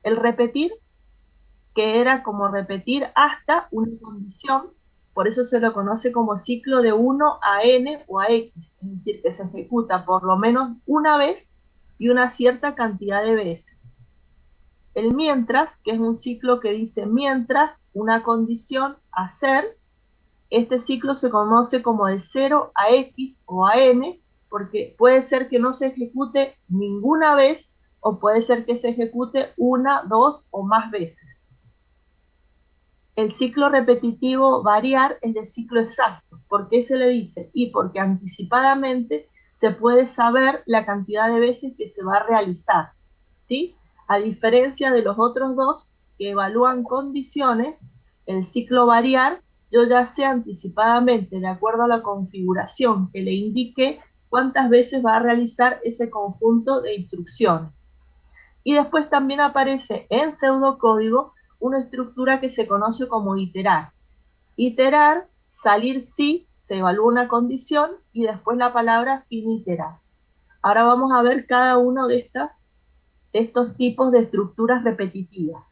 El repetir, que era como repetir hasta una condición, por eso se lo conoce como ciclo de 1 a n o a x, es decir, que se ejecuta por lo menos una vez y una cierta cantidad de veces. El mientras, que es un ciclo que dice mientras una condición hacer, este ciclo se conoce como de 0 a x o a n, porque puede ser que no se ejecute ninguna vez o puede ser que se ejecute una, dos o más veces. El ciclo repetitivo variar es de ciclo exacto. ¿Por qué se le dice? Y porque anticipadamente se puede saber la cantidad de veces que se va a realizar, ¿sí? A diferencia de los otros dos que evalúan condiciones, el ciclo variar, yo ya sé anticipadamente, de acuerdo a la configuración que le indique, cuántas veces va a realizar ese conjunto de instrucciones. Y después también aparece en pseudocódigo una estructura que se conoce como iterar. Iterar, salir si se evalúa una condición y después la palabra finiterar. Ahora vamos a ver cada uno de estos tipos de estructuras repetitivas.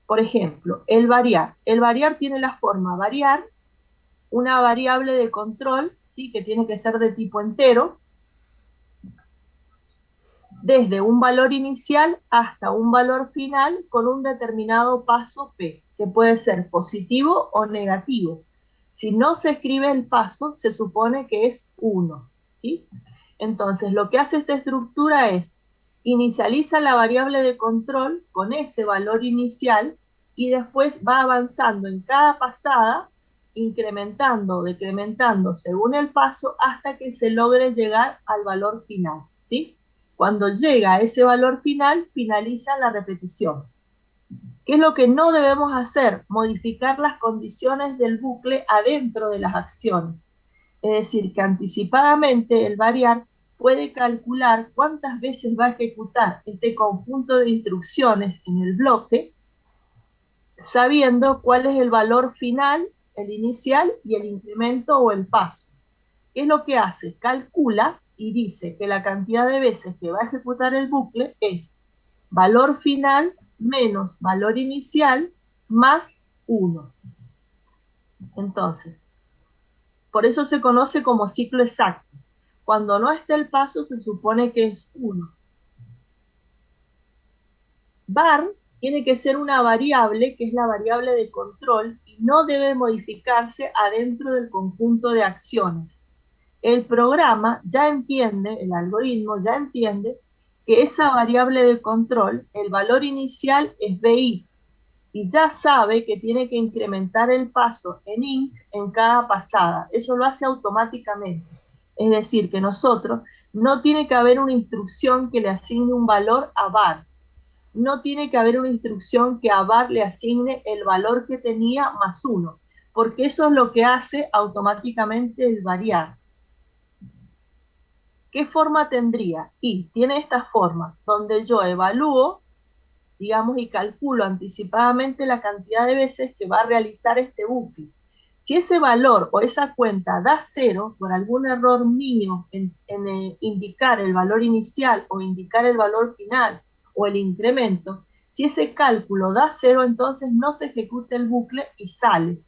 Por ejemplo, el variar. El variar tiene la forma variar, una variable de control, ¿sí? Que tiene que ser de tipo entero, desde un valor inicial hasta un valor final con un determinado paso P, que puede ser positivo o negativo. Si no se escribe el paso, se supone que es 1. ¿Sí? Entonces, lo que hace esta estructura es inicializa la variable de control con ese valor inicial y después va avanzando en cada pasada, incrementando o decrementando según el paso hasta que se logre llegar al valor final. ¿Sí? Cuando llega a ese valor final, finaliza la repetición. ¿Qué es lo que no debemos hacer? Modificar las condiciones del bucle adentro de las acciones. Es decir, que anticipadamente el variar puede calcular cuántas veces va a ejecutar este conjunto de instrucciones en el bloque, sabiendo cuál es el valor final, el inicial y el incremento o el paso. ¿Qué es lo que hace? Calcula y dice que la cantidad de veces que va a ejecutar el bucle es valor final menos valor inicial más 1. Entonces, por eso se conoce como ciclo exacto. Cuando no está el paso, se supone que es 1. Var tiene que ser una variable, que es la variable de control, y no debe modificarse adentro del conjunto de acciones. El programa ya entiende, el algoritmo ya entiende que esa variable de control, el valor inicial es BI, y ya sabe que tiene que incrementar el paso en int en cada pasada. Eso lo hace automáticamente. Es decir, que nosotros no tiene que haber una instrucción que le asigne un valor a var. No tiene que haber una instrucción que a var le asigne el valor que tenía más 1, porque eso es lo que hace automáticamente el variar. ¿Qué forma tendría? Y tiene esta forma, donde yo evalúo, digamos, y calculo anticipadamente la cantidad de veces que va a realizar este bucle. Si ese valor o esa cuenta da 0 por algún error mío en indicar el valor inicial o indicar el valor final o el incremento, si ese cálculo da 0, entonces no se ejecuta el bucle y sale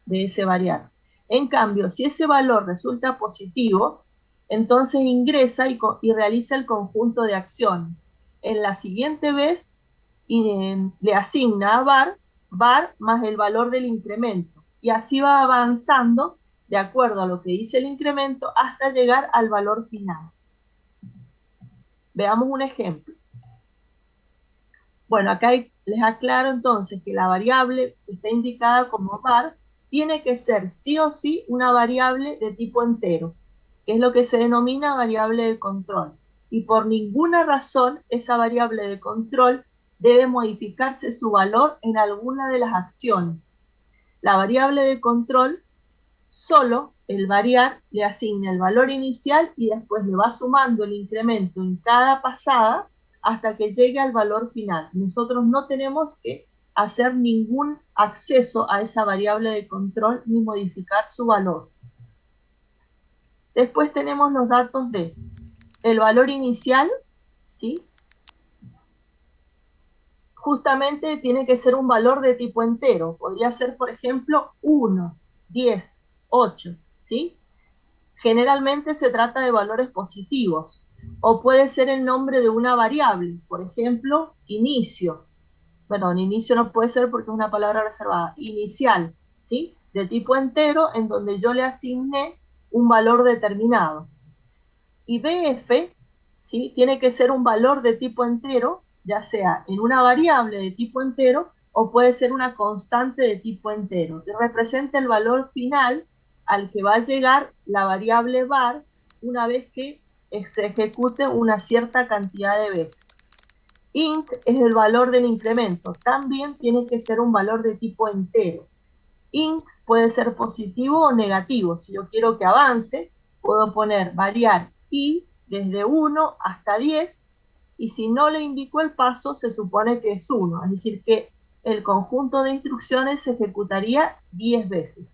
de ese variable. En cambio, si ese valor resulta positivo, entonces ingresa y realiza el conjunto de acciones. En la siguiente vez le asigna a var más el valor del incremento. Y así va avanzando de acuerdo a lo que dice el incremento hasta llegar al valor final. Veamos un ejemplo. Bueno, acá les aclaro entonces que la variable que está indicada como var tiene que ser sí o sí una variable de tipo entero, que es lo que se denomina variable de control. Y por ninguna razón esa variable de control debe modificarse su valor en alguna de las acciones. La variable de control, solo el variar le asigna el valor inicial y después le va sumando el incremento en cada pasada hasta que llegue al valor final. Nosotros no tenemos que hacer ningún acceso a esa variable de control ni modificar su valor. Después tenemos los datos de el valor inicial, ¿sí? justamente tiene que ser un valor de tipo entero. Podría ser, por ejemplo, 1, 10, 8, ¿sí? Generalmente se trata de valores positivos. O puede ser el nombre de una variable, por ejemplo, inicio. Perdón, inicio no puede ser porque es una palabra reservada. Inicial, ¿sí? De tipo entero, en donde yo le asigné un valor determinado. Y BF, ¿sí? Tiene que ser un valor de tipo entero, ya sea en una variable de tipo entero o puede ser una constante de tipo entero, que representa el valor final al que va a llegar la variable var una vez que se ejecute una cierta cantidad de veces. Int es el valor del incremento, también tiene que ser un valor de tipo entero. Int puede ser positivo o negativo. Si yo quiero que avance, puedo poner variar i desde 1 hasta 10, y si no le indico el paso, se supone que es 1, es decir, que el conjunto de instrucciones se ejecutaría 10 veces.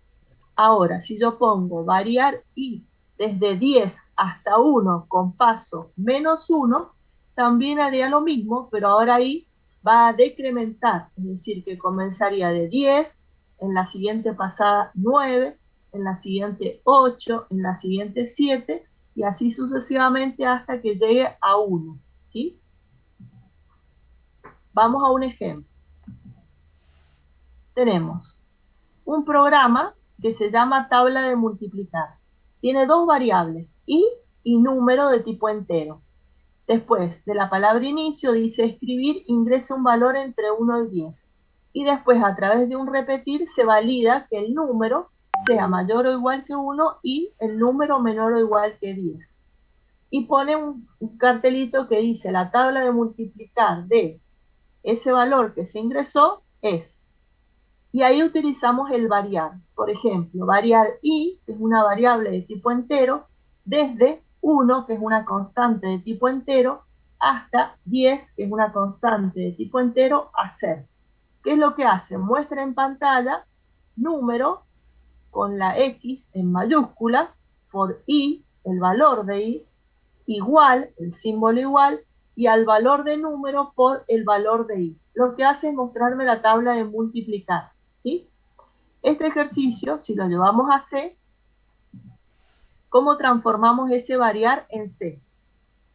Ahora, si yo pongo variar i desde 10 hasta 1 con paso -1, también haría lo mismo, pero ahora ahí va a decrementar, es decir, que comenzaría de 10, en la siguiente pasada 9, en la siguiente 8, en la siguiente 7, y así sucesivamente hasta que llegue a 1, ¿sí? Vamos a un ejemplo. Tenemos un programa que se llama tabla de multiplicar. Tiene dos variables, i y número de tipo entero. Después de la palabra inicio dice escribir, ingrese un valor entre 1 y 10. Y después a través de un repetir se valida que el número sea mayor o igual que 1 y el número menor o igual que 10. Y pone un cartelito que dice la tabla de multiplicar de ese valor que se ingresó es. Y ahí utilizamos el variar. Por ejemplo, variar i, que es una variable de tipo entero, desde 1, que es una constante de tipo entero, hasta 10, que es una constante de tipo entero, a ser. ¿Qué es lo que hace? Muestra en pantalla número con la X en mayúscula, por i, el valor de i, igual, el símbolo igual, y al valor de número por el valor de i. Lo que hace es mostrarme la tabla de multiplicar, ¿sí? Este ejercicio, si lo llevamos a C, ¿cómo transformamos ese variar en C?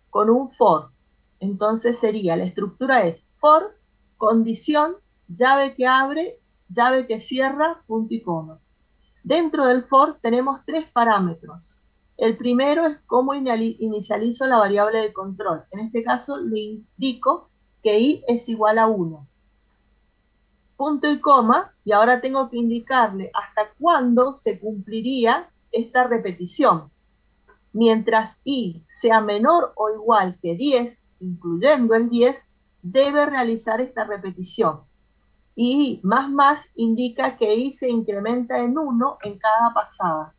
Con un for. Entonces sería, la estructura es for, condición, llave que abre, llave que cierra, punto y coma. Dentro del for tenemos tres parámetros. El primero es cómo inicializo la variable de control. En este caso le indico que i es igual a 1. Punto y coma, y ahora tengo que indicarle hasta cuándo se cumpliría esta repetición. Mientras i sea menor o igual que 10, incluyendo el 10, debe realizar esta repetición. Y más indica que i se incrementa en 1 en cada pasada.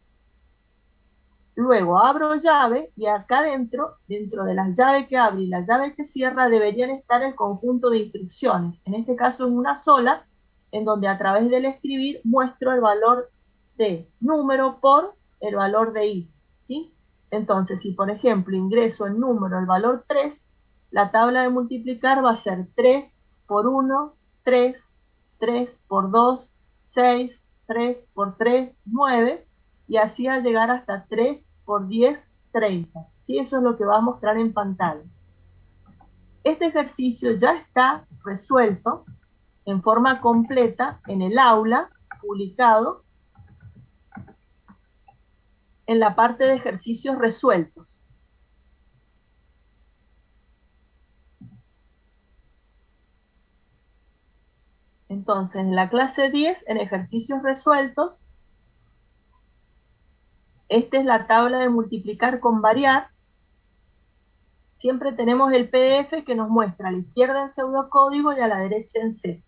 Luego abro llave y acá dentro de la llave que abre y la llave que cierra, deberían estar el conjunto de instrucciones. En este caso es una sola, en donde a través del escribir muestro el valor de número por el valor de i, ¿sí? Entonces, si por ejemplo ingreso en número el valor 3, la tabla de multiplicar va a ser 3 por 1, 3, 3 por 2, 6, 3 por 3, 9, y así al llegar hasta 3 por 10, 30. ¿Sí? Eso es lo que va a mostrar en pantalla. Este ejercicio ya está resuelto en forma completa en el aula, publicado en la parte de ejercicios resueltos. Entonces, en la clase 10, en ejercicios resueltos, esta es la tabla de multiplicar con variar. Siempre tenemos el PDF que nos muestra a la izquierda en pseudocódigo y a la derecha en C.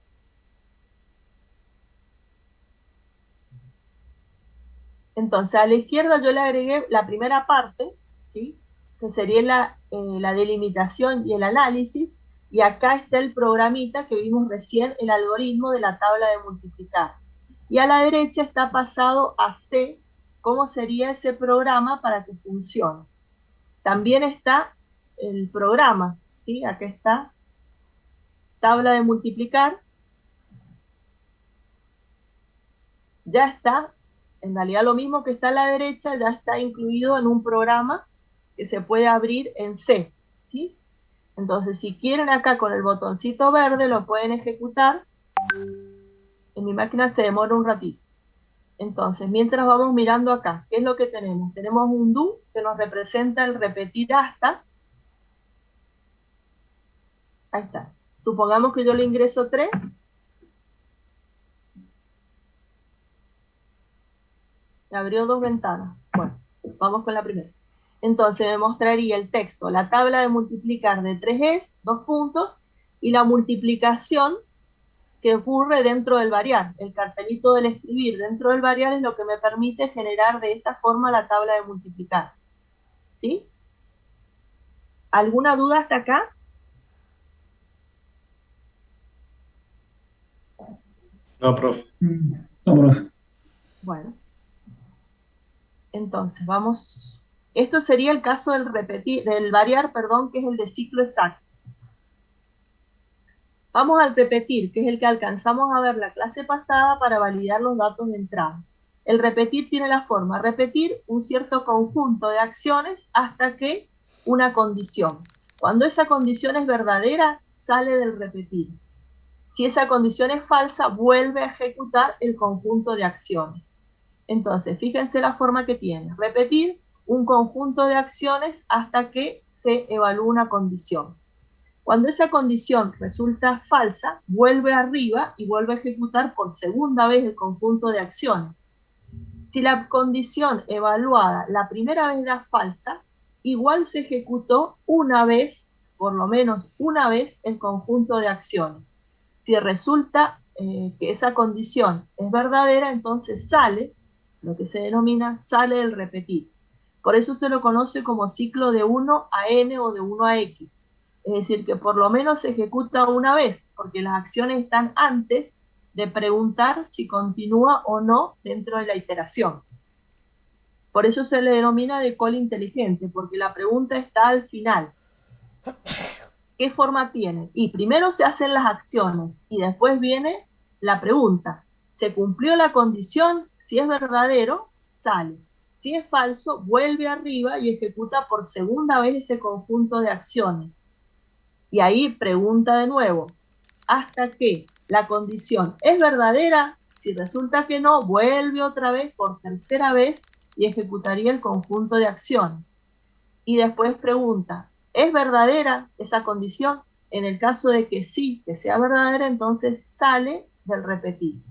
Entonces, a la izquierda yo le agregué la primera parte, ¿sí? Que sería la delimitación y el análisis, y acá está el programita que vimos recién, el algoritmo de la tabla de multiplicar. Y a la derecha está pasado a C, cómo sería ese programa para que funcione. También está el programa, ¿sí? Acá está tabla de multiplicar, ya está, en realidad lo mismo que está a la derecha, ya está incluido en un programa que se puede abrir en C, ¿sí? Entonces, si quieren acá con el botoncito verde, lo pueden ejecutar. En mi máquina se demora un ratito. Entonces, mientras vamos mirando acá, ¿qué es lo que tenemos? Tenemos un do que nos representa el repetir hasta. Ahí está. Supongamos que yo le ingreso 3. Me abrió 2 ventanas. Bueno, vamos con la primera. Entonces me mostraría el texto. La tabla de multiplicar de 3 es, 2 puntos, y la multiplicación que ocurre dentro del variar. El cartelito del escribir dentro del variar es lo que me permite generar de esta forma la tabla de multiplicar. ¿Sí? ¿Alguna duda hasta acá? No, profe. No, profe. Bueno, entonces vamos. Esto sería el caso del repetir, del variar, perdón, que es el de ciclo exacto. Vamos al repetir, que es el que alcanzamos a ver la clase pasada para validar los datos de entrada. El repetir tiene la forma, repetir un cierto conjunto de acciones hasta que una condición. Cuando esa condición es verdadera, sale del repetir. Si esa condición es falsa, vuelve a ejecutar el conjunto de acciones. Entonces, fíjense la forma que tiene. Repetir un conjunto de acciones hasta que se evalúe una condición. Cuando esa condición resulta falsa, vuelve arriba y vuelve a ejecutar por segunda vez el conjunto de acciones. Si la condición evaluada la primera vez da falsa, igual se ejecutó una vez, por lo menos una vez, el conjunto de acciones. Si resulta que esa condición es verdadera, entonces sale, lo que se denomina sale del repetir. Por eso se lo conoce como ciclo de 1 a n o de 1 a x. Es decir, que por lo menos se ejecuta una vez, porque las acciones están antes de preguntar si continúa o no dentro de la iteración. Por eso se le denomina de call inteligente, porque la pregunta está al final. ¿Qué forma tiene? Y primero se hacen las acciones y después viene la pregunta. ¿Se cumplió la condición? Si es verdadero, sale. Si es falso, vuelve arriba y ejecuta por segunda vez ese conjunto de acciones. Y ahí pregunta de nuevo, hasta que la condición es verdadera. Si resulta que no, vuelve otra vez por tercera vez y ejecutaría el conjunto de acciones. Y después pregunta, ¿es verdadera esa condición? En el caso de que sí, que sea verdadera, entonces sale del repetir.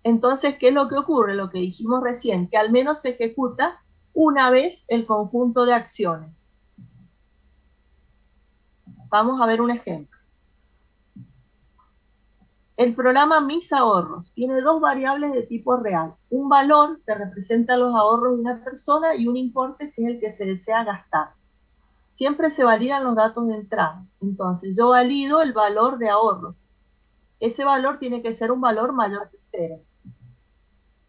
Entonces, ¿qué es lo que ocurre? Lo que dijimos recién, que al menos se ejecuta una vez el conjunto de acciones. Vamos a ver un ejemplo. El programa Mis Ahorros tiene 2 variables de tipo real. Un valor que representa los ahorros de una persona y un importe que es el que se desea gastar. Siempre se validan los datos de entrada. Entonces, yo valido el valor de ahorro. Ese valor tiene que ser un valor mayor que 0.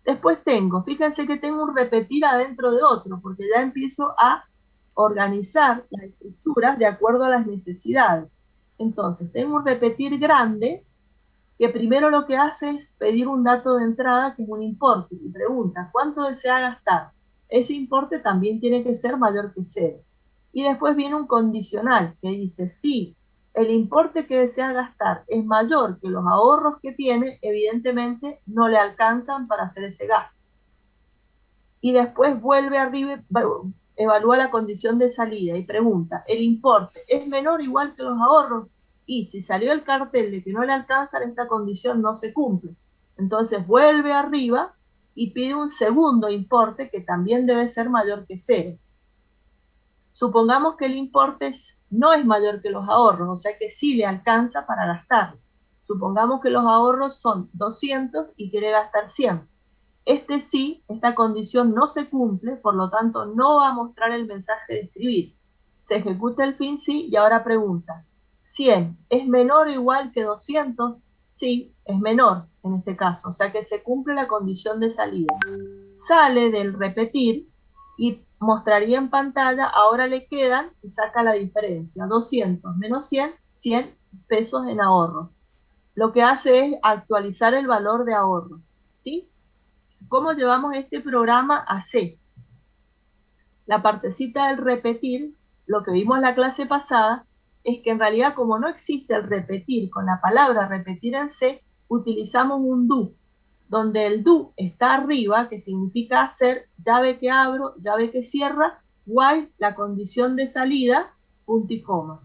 Después fíjense que tengo un repetir adentro de otro, porque ya empiezo a organizar las estructuras de acuerdo a las necesidades. Entonces, tengo un repetir grande, que primero lo que hace es pedir un dato de entrada, que es un importe, y pregunta, ¿cuánto desea gastar? Ese importe también tiene que ser mayor que 0. Y después viene un condicional, que dice, si el importe que desea gastar es mayor que los ahorros que tiene, evidentemente no le alcanzan para hacer ese gasto. Y después vuelve arriba, evalúa la condición de salida y pregunta, ¿el importe es menor o igual que los ahorros? Y si salió el cartel de que no le alcanza, esta condición no se cumple. Entonces vuelve arriba y pide un segundo importe que también debe ser mayor que 0. Supongamos que el importe no es mayor que los ahorros, o sea que sí le alcanza para gastar. Supongamos que los ahorros son 200 y quiere gastar 100. Esta condición no se cumple, por lo tanto no va a mostrar el mensaje de escribir. Se ejecuta el fin sí y ahora pregunta, ¿100 es menor o igual que 200? Sí, es menor en este caso, o sea que se cumple la condición de salida. Sale del repetir y mostraría en pantalla, ahora le quedan, y saca la diferencia, 200 menos 100, 100 pesos en ahorro. Lo que hace es actualizar el valor de ahorro, ¿sí? ¿Cómo llevamos este programa a C? La partecita del repetir, lo que vimos en la clase pasada, es que en realidad como no existe el repetir con la palabra repetir en C, utilizamos un do, donde el do está arriba, que significa hacer llave que abro, llave que cierra, while la condición de salida, punto y coma.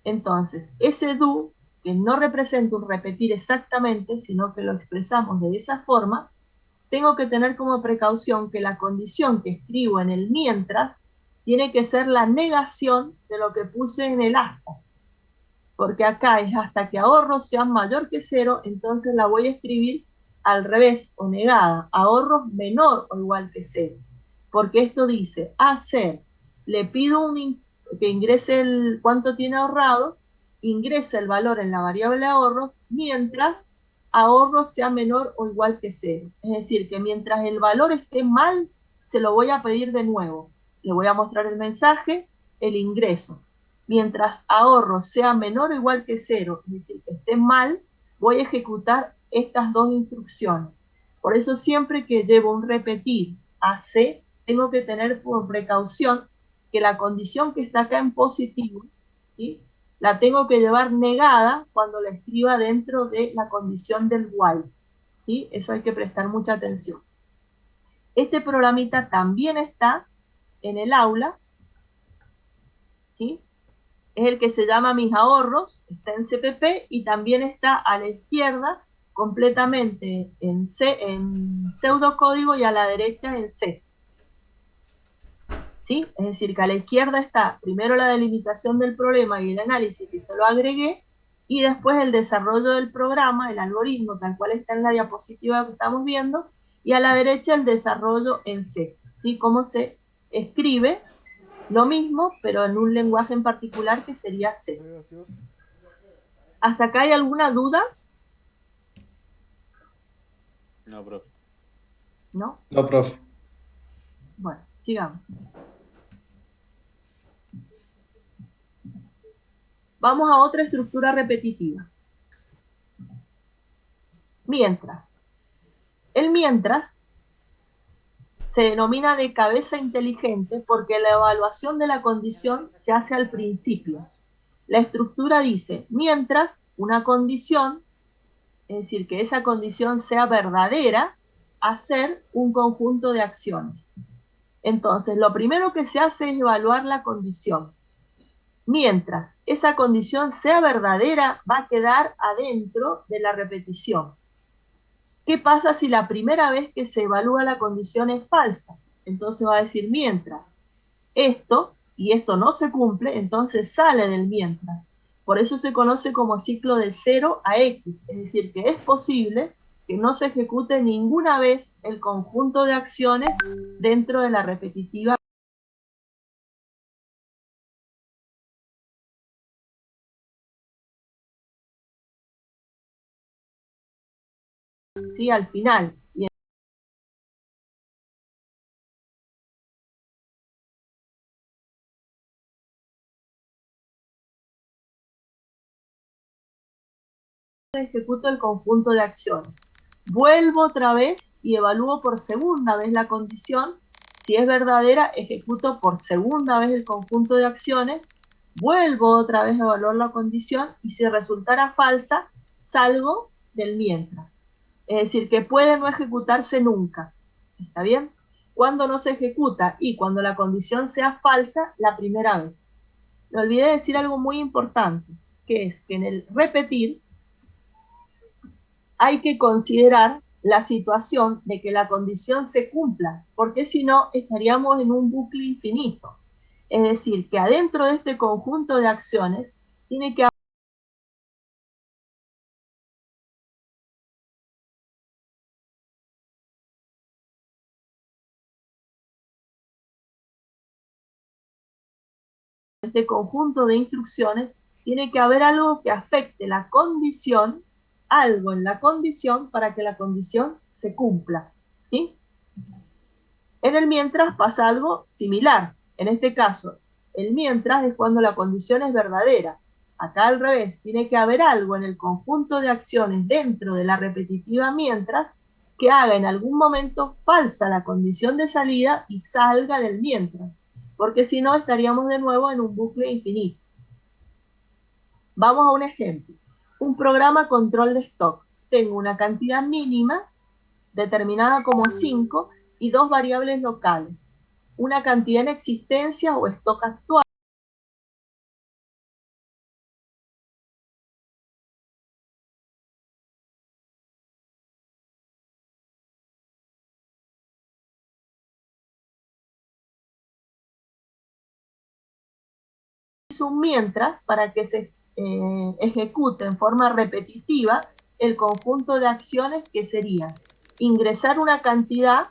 Entonces, ese do, que no representa un repetir exactamente, sino que lo expresamos de esa forma, tengo que tener como precaución que la condición que escribo en el mientras tiene que ser la negación de lo que puse en el hasta. Porque acá es hasta que ahorros sean mayor que cero, entonces la voy a escribir al revés o negada, ahorros menor o igual que cero. Porque esto dice, hacer, le pido que ingrese el cuánto tiene ahorrado, ingresa el valor en la variable ahorros, mientras ahorro sea menor o igual que cero. Es decir, que mientras el valor esté mal, se lo voy a pedir de nuevo. Le voy a mostrar el mensaje, el ingreso. Mientras ahorro sea menor o igual que cero, es decir, que esté mal, voy a ejecutar estas dos instrucciones. Por eso siempre que llevo un repetir a C, tengo que tener por precaución que la condición que está acá en positivo, ¿sí?, la tengo que llevar negada cuando la escriba dentro de la condición del while, ¿sí? Eso hay que prestar mucha atención. Este programita también está en el aula, ¿sí? Es el que se llama Mis Ahorros, está en CPP y también está a la izquierda completamente en pseudocódigo y a la derecha en C. ¿Sí? Es decir, que a la izquierda está primero la delimitación del problema y el análisis que se lo agregué, y después el desarrollo del programa, el algoritmo tal cual está en la diapositiva que estamos viendo, y a la derecha el desarrollo en C. ¿Sí? Cómo se escribe lo mismo, pero en un lenguaje en particular que sería C. ¿Hasta acá hay alguna duda? No, profe. ¿No? No, profe. Bueno, sigamos. Vamos a otra estructura repetitiva. Mientras. El mientras se denomina de cabeza inteligente porque la evaluación de la condición se hace al principio. La estructura dice, mientras una condición, es decir, que esa condición sea verdadera, hacer un conjunto de acciones. Entonces, lo primero que se hace es evaluar la condición. Mientras esa condición sea verdadera, va a quedar adentro de la repetición. ¿Qué pasa si la primera vez que se evalúa la condición es falsa? Entonces va a decir mientras esto y esto no se cumple, entonces sale del mientras. Por eso se conoce como ciclo de 0 a X, es decir, que es posible que no se ejecute ninguna vez el conjunto de acciones dentro de la repetitiva. ¿Sí? Al final. Y ejecuto el conjunto de acciones. Vuelvo otra vez y evalúo por segunda vez la condición. Si es verdadera, ejecuto por segunda vez el conjunto de acciones. Vuelvo otra vez a evaluar la condición y si resultara falsa, salgo del mientras. Es decir, que puede no ejecutarse nunca. ¿Está bien? Cuando no se ejecuta y cuando la condición sea falsa la primera vez. Me olvidé decir algo muy importante, que es que en el repetir hay que considerar la situación de que la condición se cumpla, porque si no estaríamos en un bucle infinito. Es decir, que adentro de este conjunto de acciones tiene que haber este conjunto de instrucciones, tiene que haber algo que afecte la condición, algo en la condición para que la condición se cumpla. ¿Sí? En el mientras pasa algo similar. En este caso, el mientras es cuando la condición es verdadera. Acá al revés, tiene que haber algo en el conjunto de acciones dentro de la repetitiva mientras que haga en algún momento falsa la condición de salida y salga del mientras, porque si no estaríamos de nuevo en un bucle infinito. Vamos a un ejemplo. Un programa control de stock. Tengo una cantidad mínima determinada como 5 y dos variables locales. Una cantidad en existencia o stock actual. Es un mientras para que se ejecute en forma repetitiva el conjunto de acciones que serían ingresar una cantidad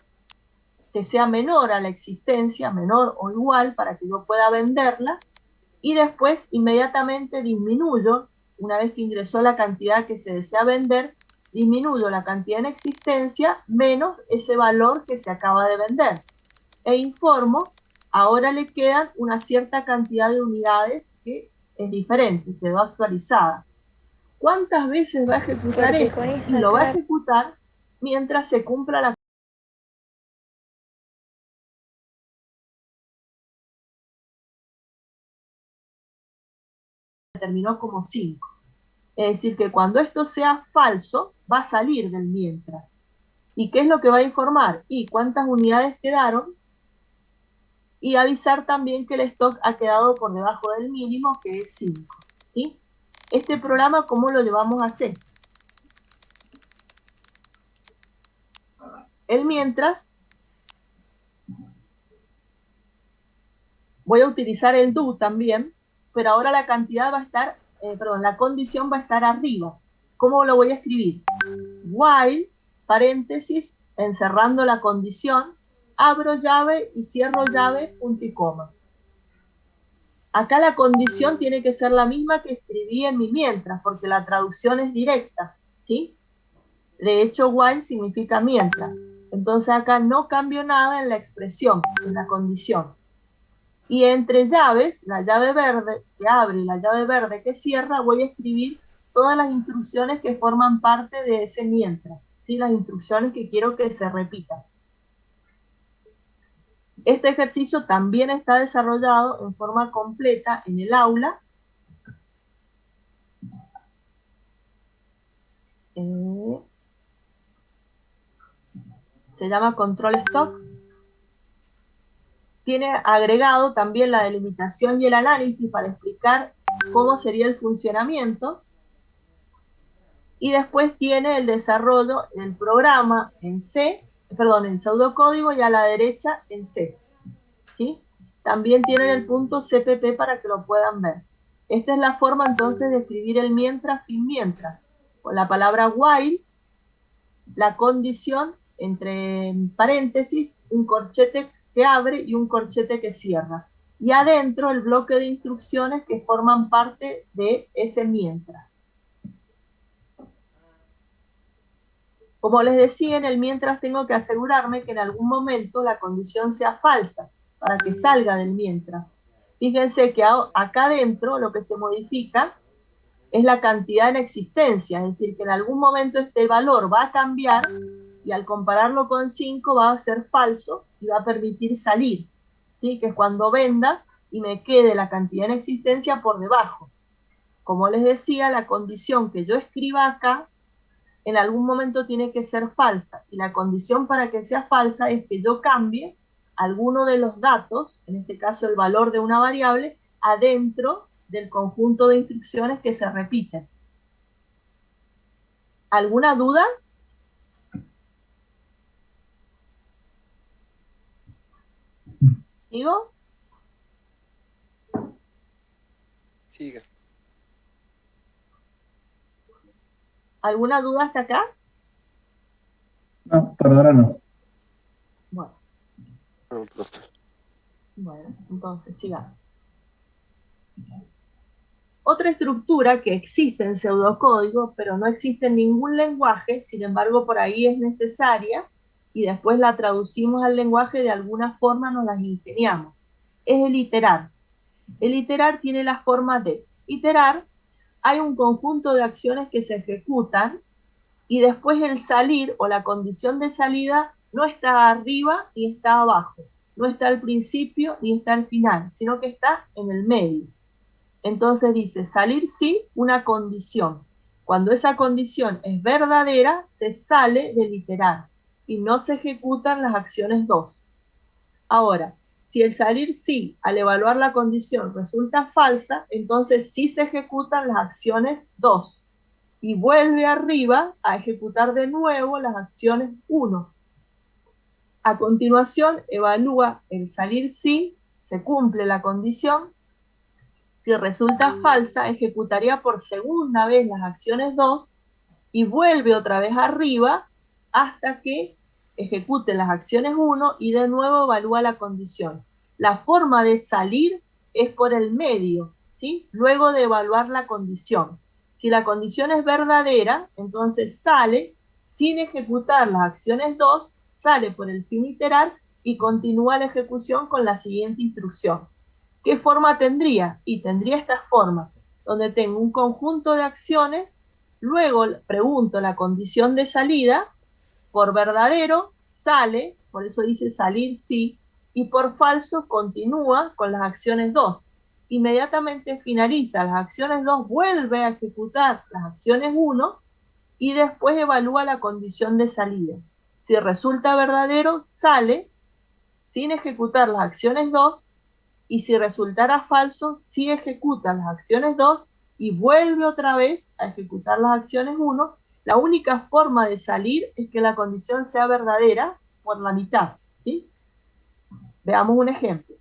que sea menor a la existencia, menor o igual, para que yo pueda venderla, y después inmediatamente disminuyo, una vez que ingresó la cantidad que se desea vender, disminuyo la cantidad en existencia menos ese valor que se acaba de vender. E informo, ahora le quedan una cierta cantidad de unidades que es diferente, quedó actualizada. ¿Cuántas veces va a ejecutar Porque esto? con Y esa lo va a carta, ejecutar mientras se cumpla la terminó como 5. Es decir, que cuando esto sea falso, va a salir del mientras. ¿Y qué es lo que va a informar? Y cuántas unidades quedaron, y avisar también que el stock ha quedado por debajo del mínimo, que es 5. ¿Sí? Este programa, ¿cómo lo llevamos a hacer? El mientras, voy a utilizar el do también, pero ahora la cantidad va a estar, la condición va a estar arriba. ¿Cómo lo voy a escribir? While, paréntesis, encerrando la condición, abro llave y cierro llave, punto y coma. Acá la condición tiene que ser la misma que escribí en mi mientras, porque la traducción es directa, ¿sí? De hecho, while significa mientras. Entonces acá no cambio nada en la expresión, en la condición. Y entre llaves, la llave verde que abre y la llave verde que cierra, voy a escribir todas las instrucciones que forman parte de ese mientras, ¿sí? Las instrucciones que quiero que se repitan. Este ejercicio también está desarrollado en forma completa en el aula. Se llama control stock. Tiene agregado también la delimitación y el análisis para explicar cómo sería el funcionamiento. Y después tiene el desarrollo del programa en C, en pseudocódigo, y a la derecha en C. ¿Sí? También tienen el punto CPP para que lo puedan ver. Esta es la forma entonces de escribir el mientras, fin, mientras. Con la palabra while, la condición entre paréntesis, un corchete que abre y un corchete que cierra. Y adentro el bloque de instrucciones que forman parte de ese mientras. Como les decía, en el mientras tengo que asegurarme que en algún momento la condición sea falsa para que salga del mientras. Fíjense que acá adentro lo que se modifica es la cantidad en existencia, es decir, que en algún momento este valor va a cambiar y al compararlo con 5 va a ser falso y va a permitir salir, ¿sí? Que es cuando venda y me quede la cantidad en existencia por debajo. Como les decía, la condición que yo escriba acá en algún momento tiene que ser falsa, y la condición para que sea falsa es que yo cambie alguno de los datos, en este caso el valor de una variable, adentro del conjunto de instrucciones que se repiten. ¿Alguna duda? ¿Digo? Siga. ¿Alguna duda hasta acá? No, por ahora no. Bueno, No, profe. bueno, entonces sigamos. Otra estructura que existe en pseudocódigo, pero no existe en ningún lenguaje, sin embargo por ahí es necesaria, y después la traducimos al lenguaje, de alguna forma nos las ingeniamos. Es el iterar. El iterar tiene la forma de iterar, hay un conjunto de acciones que se ejecutan y después el salir o la condición de salida no está arriba ni está abajo, no está al principio ni está al final, sino que está en el medio. Entonces dice, salir sí, una condición. Cuando esa condición es verdadera, se sale del iterar y no se ejecutan las acciones 2. Ahora, si el salir sí al evaluar la condición resulta falsa, entonces sí se ejecutan las acciones 2 y vuelve arriba a ejecutar de nuevo las acciones 1. A continuación, evalúa el salir sí, se cumple la condición. Si resulta falsa, ejecutaría por segunda vez las acciones 2 y vuelve otra vez arriba hasta que ejecute las acciones 1 y de nuevo evalúa la condición. La forma de salir es por el medio, ¿sí? Luego de evaluar la condición. Si la condición es verdadera, entonces sale sin ejecutar las acciones 2, sale por el fin iterar y continúa la ejecución con la siguiente instrucción. ¿Qué forma tendría? Y tendría esta forma, donde tengo un conjunto de acciones, luego pregunto la condición de salida, por verdadero sale, por eso dice salir sí, y por falso continúa con las acciones 2. Inmediatamente finaliza las acciones 2, vuelve a ejecutar las acciones 1 y después evalúa la condición de salida. Si resulta verdadero, sale sin ejecutar las acciones 2 y si resultara falso, sí ejecuta las acciones 2 y vuelve otra vez a ejecutar las acciones 1. La única forma de salir es que la condición sea verdadera por la mitad, ¿sí? Veamos un ejemplo.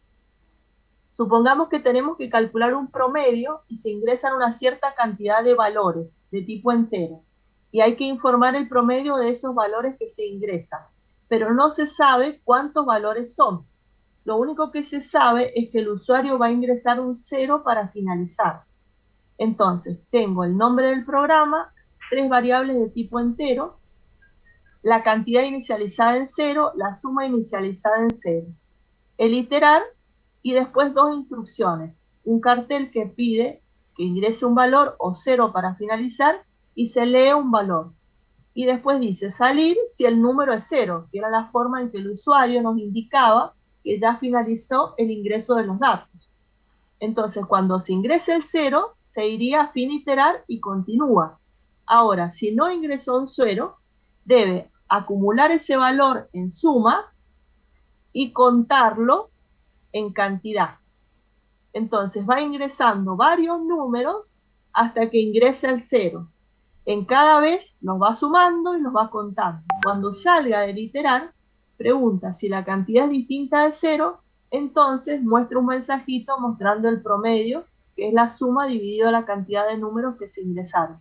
Supongamos que tenemos que calcular un promedio y se ingresan una cierta cantidad de valores de tipo entero. Y hay que informar el promedio de esos valores que se ingresan. Pero no se sabe cuántos valores son. Lo único que se sabe es que el usuario va a ingresar un 0 para finalizar. Entonces, tengo el nombre del programa, 3 variables de tipo entero, la cantidad inicializada en 0, la suma inicializada en 0. El iterar y después 2 instrucciones. Un cartel que pide que ingrese un valor o 0 para finalizar y se lee un valor. Y después dice salir si el número es 0, que era la forma en que el usuario nos indicaba que ya finalizó el ingreso de los datos. Entonces, cuando se ingrese el 0, se iría a fin iterar y continúa. Ahora, si no ingresó un 0, debe acumular ese valor en suma y contarlo en cantidad. Entonces, va ingresando varios números hasta que ingrese el 0. En cada vez los va sumando y los va contando. Cuando salga del iterar, pregunta si la cantidad es distinta de 0, entonces muestra un mensajito mostrando el promedio, que es la suma dividido la cantidad de números que se ingresaron.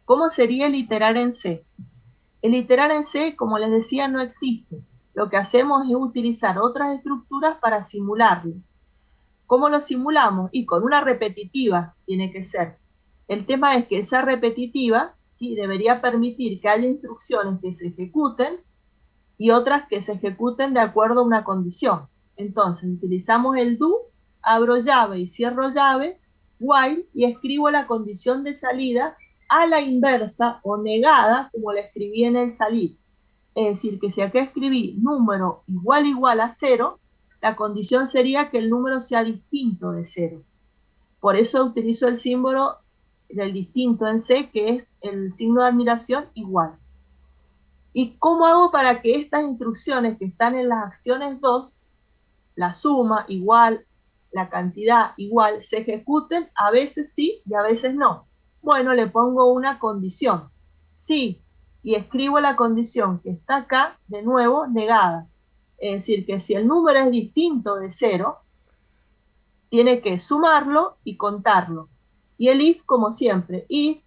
¿Cómo sería el iterar en C? El iterar en C, como les decía, no existe. Lo que hacemos es utilizar otras estructuras para simularlo. ¿Cómo lo simulamos? Y con una repetitiva tiene que ser. El tema es que esa repetitiva, ¿sí?, debería permitir que haya instrucciones que se ejecuten y otras que se ejecuten de acuerdo a una condición. Entonces, utilizamos el do, abro llave y cierro llave, while, y escribo la condición de salida a la inversa o negada, como la escribí en el salir. Es decir, que si acá escribí número igual a 0, la condición sería que el número sea distinto de 0. Por eso utilizo el símbolo del distinto en C, que es el signo de admiración igual. ¿Y cómo hago para que estas instrucciones que están en las acciones 2, la suma igual, la cantidad igual, se ejecuten? A veces sí y a veces no. Bueno, le pongo una condición. Sí, y escribo la condición que está acá, de nuevo, negada. Es decir, que si el número es distinto de 0, tiene que sumarlo y contarlo. Y el if, como siempre, if,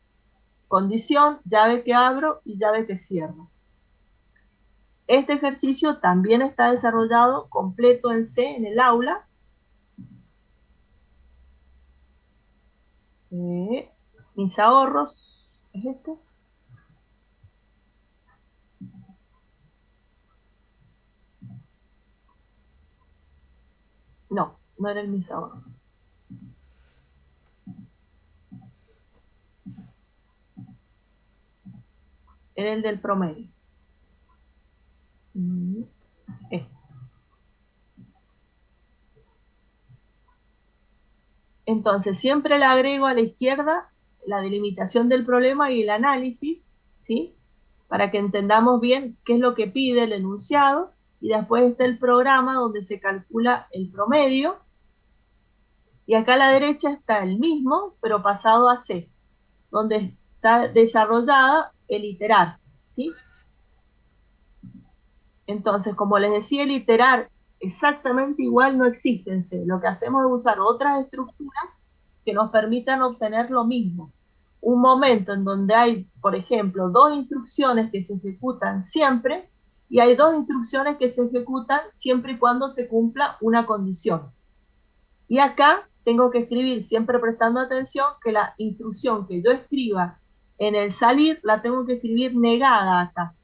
condición, llave que abro y llave que cierro. Este ejercicio también está desarrollado completo en C en el aula. Mis ahorros, ¿es este? no era el Misawa. Era el del promedio. Este. Entonces, siempre le agrego a la izquierda la delimitación del problema y el análisis, ¿sí? Para que entendamos bien qué es lo que pide el enunciado, y después está el programa donde se calcula el promedio, y acá a la derecha está el mismo, pero pasado a C, donde está desarrollada el iterar, ¿sí? Entonces, como les decía, el iterar exactamente igual no existe en C. Lo que hacemos es usar otras estructuras que nos permitan obtener lo mismo. Un momento en donde hay, por ejemplo, dos instrucciones que se ejecutan siempre, y hay dos instrucciones que se ejecutan siempre y cuando se cumpla una condición. Y acá tengo que escribir, siempre prestando atención, que la instrucción que yo escriba en el salir, la tengo que escribir negada acá.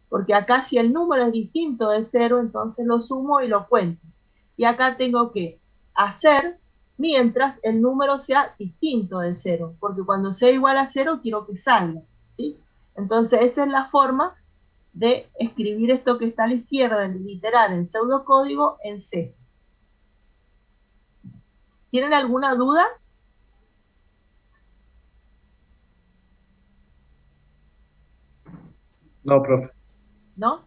Porque acá si el número es distinto de 0, entonces lo sumo y lo cuento. Y acá tengo que hacer mientras el número sea distinto de 0, porque cuando sea igual a 0 quiero que salga, ¿sí? Entonces esa es la forma de escribir esto que está a la izquierda, de literar en pseudocódigo en C. ¿Tienen alguna duda? No, profe. ¿No?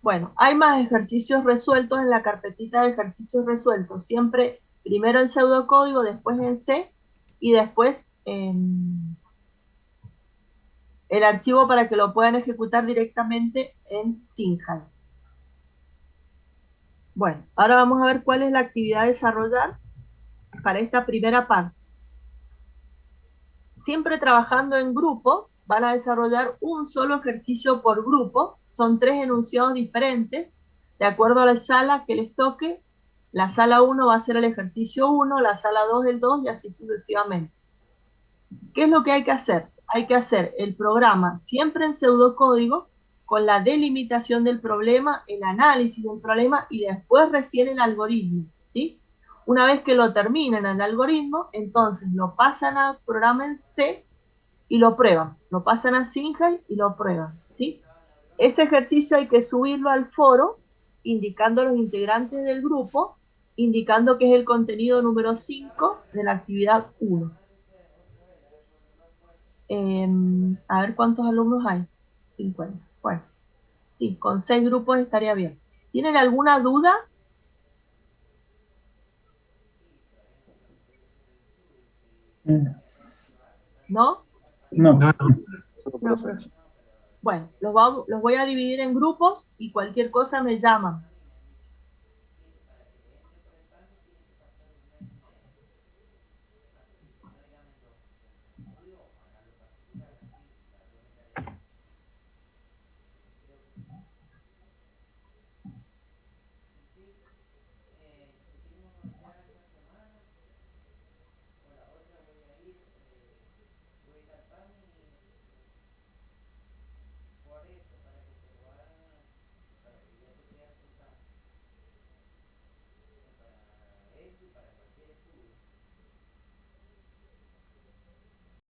Bueno, hay más ejercicios resueltos en la carpetita de ejercicios resueltos, siempre primero en pseudocódigo, después en C, y después en el archivo para que lo puedan ejecutar directamente en Singhai. Bueno, ahora vamos a ver cuál es la actividad a desarrollar para esta primera parte. Siempre trabajando en grupo, van a desarrollar un solo ejercicio por grupo, son 3 enunciados diferentes, de acuerdo a la sala que les toque. La sala 1 va a ser el ejercicio 1, la sala 2 el 2 y así sucesivamente. ¿Qué es lo que hay que hacer? Hay que hacer el programa siempre en pseudocódigo, con la delimitación del problema, el análisis del problema y después recién el algoritmo, ¿sí? Una vez que lo terminen el algoritmo, entonces lo pasan al programa en C y lo prueban. Lo pasan a Singhai y lo prueban, ¿sí? Ese ejercicio hay que subirlo al foro, indicando a los integrantes del grupo, indicando que es el contenido número 5 de la actividad 1. A ver cuántos alumnos hay. 50. Bueno, sí, con 6 grupos estaría bien. ¿Tienen alguna duda? ¿No? No. No, No, profe. Bueno, los voy a dividir en grupos y cualquier cosa me llaman,